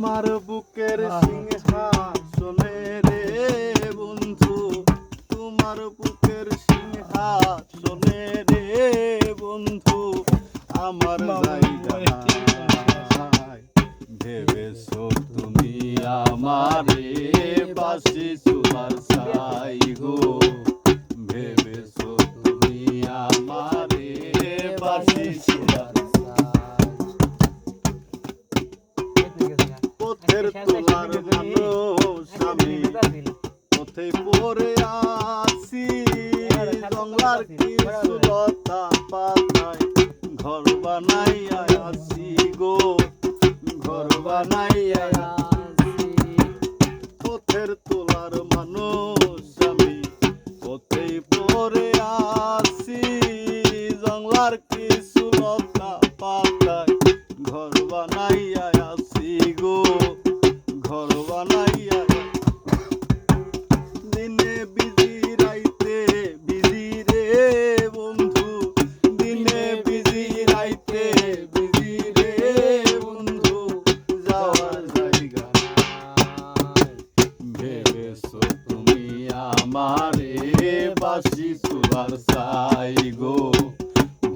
আমার বুকের সিংহাসনে রে বন্ধু, তোমার বুকের সিংহাসনে রে বন্ধু, আমার জায়গা নাই। ভেবেছো তুমি আমারে বাসি চুলার ছাই গো, ভেবেছো তুমি আমারে বাসি চুলার পথের তোলার মানুষ আমি, পথে পড়ে আসি জঙ্গলার কিছু লতা পাতায় ঘর বানাইয়া আসি গো, ঘর বানাইয়া আসি। পথের তোলার মানুষ আমি, পথে পড়ে আসি জঙ্গলার কিছু লতা পাতায় ঘর বানাইয়া আসি গো, ঘর বানাইয়া। দিনে বিজি রাইতে বিজি রে বন্ধু, দিনে বিজি রাইতে বিজি রে বন্ধু, যাওয়ার জায়গা ভেবেছো তুমি আমারে বাসি চুলার ছাই গো,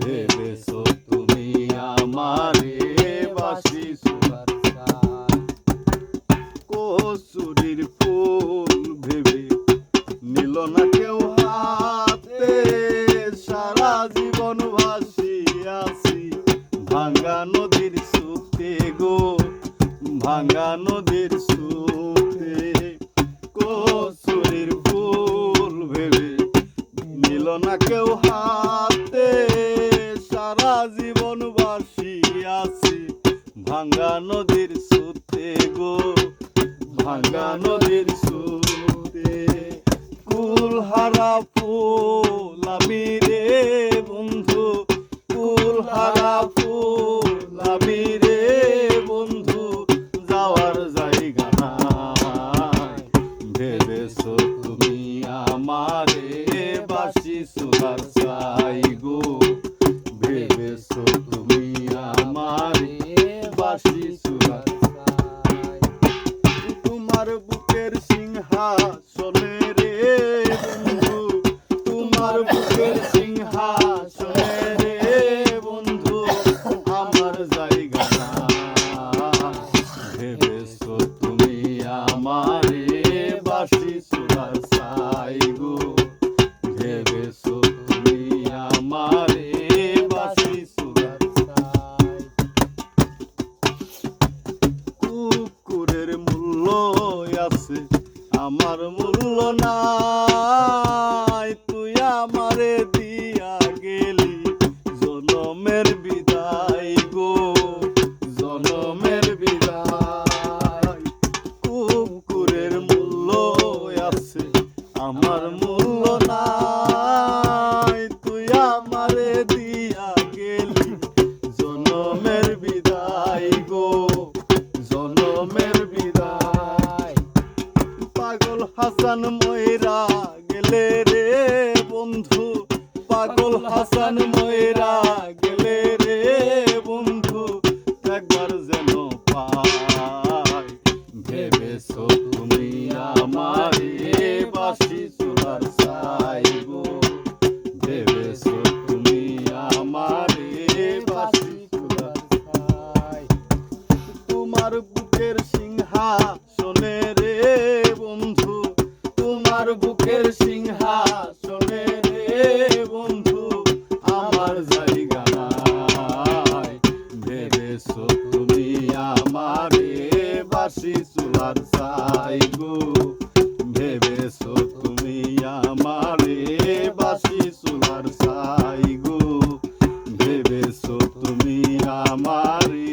ভেবেছো তুমি আমারে বাসি চুলার ছাই। কচুরির ফুল ভেবে নিল না কেউ হাতে, সারা জীবন ভাসি আছি ভাঙ্গা নদীর সুতে গো, ভাঙ্গা নদীর সুতে। কচুরির ফুল ভেবে নিল না কেউ হাতে, সারা জীবন ভাসি আছি ভাঙ্গা নদীর সুতে গো, ভাঙ্গা নদীর সুতে। কুলহারা ফুল আমি রে বন্ধু, কুলহারা ফুল আমি রে বন্ধু, যাওয়ার জায়গা নাই। ভেবেছো তুমি আমারে বাসি চুলার ছাই গো, ভেবেছো তুমি আমারে বাসি চুলার ছাই। তোমার বুকের সিংহাসনে রে বন্ধু, তোমার বুকের সিংহাসনে রে বন্ধু, আমার জায়গা নাই। ভেবেছো তুমি আমারে বাসি চুলার ছাই গো, ভেবেছো তুমি আমারে বাসি চুলার ছাই। কুকুরের মূল্য আছে আমার মূল্য নাই, তুই আমারে দিয়া গেলি জনমের বিদায় গো, জনমের বিদায়। কুকুরের মূল্য আছে আমার মূল্য নাই, তুই আমারে দিয়া গেলি জনমের বিদায় গো, জনমের বিদায়। পাগল হাসান ময়রা গেলে রে বন্ধু, পাগল হাসান ময়রা গেলে রে বন্ধু, একবার যেন পাই। ভেবেছো তুমি আমারে বাসি চুলার ছাই গো, ভেবেছো তুমি আমারে বাসি চুলার ছাই। তোমার বুকের সিংহাসনে রে বন্ধু, তোমার বুকের সিংহাসনে রে বন্ধু, আমার জায়গা নাই। ভেবেছো তুমি আমারে বাসি চুলার ছাই গো, ভেবেছো তুমি আমারে বাসি চুলার ছাই গো, ভেবেছো তুমি আমারে